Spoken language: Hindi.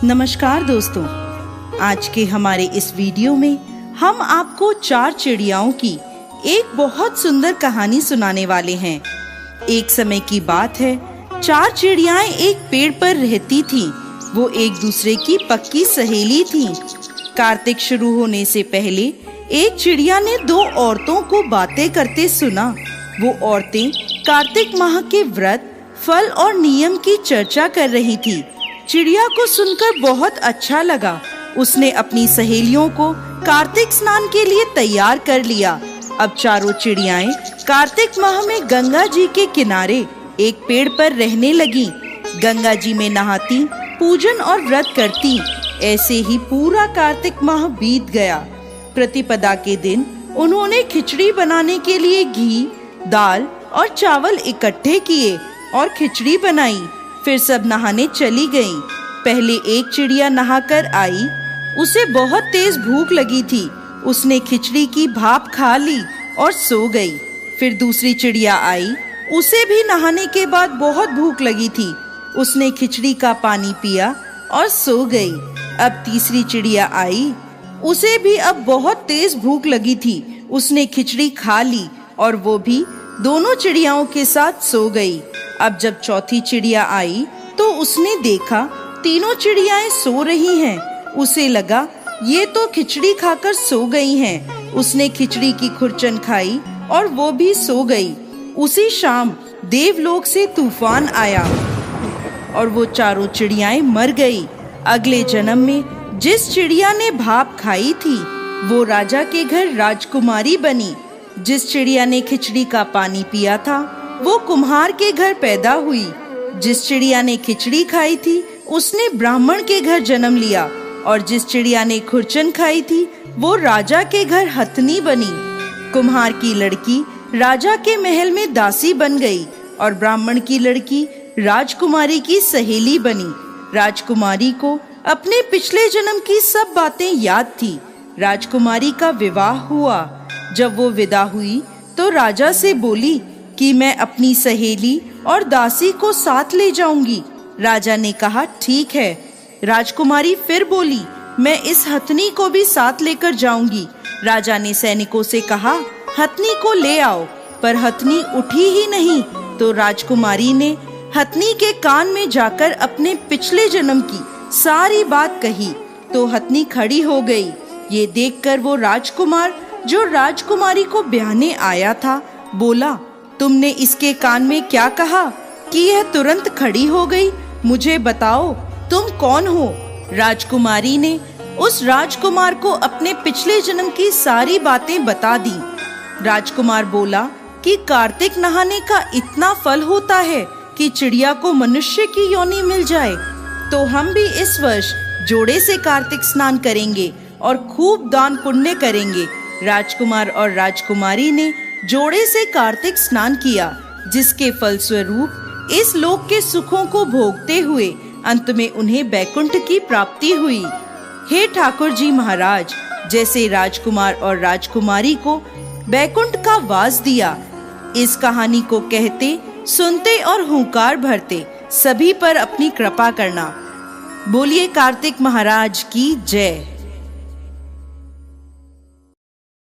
नमस्कार दोस्तों, आज के हमारे इस वीडियो में हम आपको 4 चिड़ियाओं की एक बहुत सुंदर कहानी सुनाने वाले हैं। एक समय की बात है, 4 चिड़ियाएं एक पेड़ पर रहती थीं। वो एक दूसरे की पक्की सहेली थीं। कार्तिक शुरू होने से पहले एक चिड़िया ने 2 औरतों को बातें करते सुना। वो औरतें कार्तिक माह के व्रत, फल और नियम की चर्चा कर रही थी। चिड़िया को सुनकर बहुत अच्छा लगा। उसने अपनी सहेलियों को कार्तिक स्नान के लिए तैयार कर लिया। अब चारों चिड़ियाएं कार्तिक माह में गंगा जी के किनारे एक पेड़ पर रहने लगी। गंगा जी में नहाती, पूजन और व्रत करती। ऐसे ही पूरा कार्तिक माह बीत गया। प्रतिपदा के दिन उन्होंने खिचड़ी बनाने के लिए घी, दाल और चावल इकट्ठे किए और खिचड़ी बनाई। फिर सब नहाने चली गईं। पहले एक चिड़िया नहाकर आई। उसे बहुत तेज भूख लगी थी। उसने खिचड़ी की भाप खा ली और सो गई। फिर दूसरी चिड़िया आई। उसे भी नहाने के बाद बहुत भूख लगी थी। उसने खिचड़ी का पानी पिया और सो गई। अब तीसरी चिड़िया आई। उसे भी अब बहुत तेज भूख लगी थी। उसने खिचड़ी खा ली और वो भी दोनों चिड़ियाओं के साथ सो गई। अब जब चौथी चिड़िया आई तो उसने देखा तीनों चिड़ियाएं सो रही हैं। उसे लगा ये तो खिचड़ी खाकर सो गई हैं। उसने खिचड़ी की खुरचन खाई और वो भी सो गई। उसी शाम देवलोक से तूफान आया और वो चारों चिड़ियाएं मर गई। अगले जन्म में जिस चिड़िया ने भाप खाई थी वो राजा के घर राजकुमारी बनी। जिस चिड़िया ने खिचड़ी का पानी पिया था वो कुम्हार के घर पैदा हुई। जिस चिड़िया ने खिचड़ी खाई थी उसने ब्राह्मण के घर जन्म लिया और जिस चिड़िया ने खुरचन खाई थी वो राजा के घर हथनी बनी। कुम्हार की लड़की राजा के महल में दासी बन गई और ब्राह्मण की लड़की राजकुमारी की सहेली बनी। राजकुमारी को अपने पिछले जन्म की सब बातें याद थी। राजकुमारी का विवाह हुआ। जब वो विदा हुई तो राजा से बोली कि मैं अपनी सहेली और दासी को साथ ले जाऊंगी। राजा ने कहा ठीक है। राजकुमारी फिर बोली मैं इस हथनी को भी साथ लेकर जाऊंगी। राजा ने सैनिकों से कहा हथनी को ले आओ, पर हथनी उठी ही नहीं। तो राजकुमारी ने हथनी के कान में जाकर अपने पिछले जन्म की सारी बात कही तो हथनी खड़ी हो गई। ये देखकर वो राजकुमार जो राजकुमारी को ब्याहने आया था बोला तुमने इसके कान में क्या कहा कि यह तुरंत खड़ी हो गई? मुझे बताओ तुम कौन हो? राजकुमारी ने उस राजकुमार को अपने पिछले जन्म की सारी बातें बता दी। राजकुमार बोला कि कार्तिक नहाने का इतना फल होता है कि चिड़िया को मनुष्य की योनि मिल जाए, तो हम भी इस वर्ष जोड़े से कार्तिक स्नान करेंगे और खूब दान पुण्य करेंगे। राजकुमार और राजकुमारी ने जोड़े से कार्तिक स्नान किया, जिसके फलस्वरूप इस लोक के सुखों को भोगते हुए अंत में उन्हें वैकुंठ की प्राप्ति हुई। हे ठाकुर जी महाराज, जैसे राजकुमार और राजकुमारी को वैकुंठ का वास दिया, इस कहानी को कहते, सुनते और हुंकार भरते सभी पर अपनी कृपा करना। बोलिए कार्तिक महाराज की जय।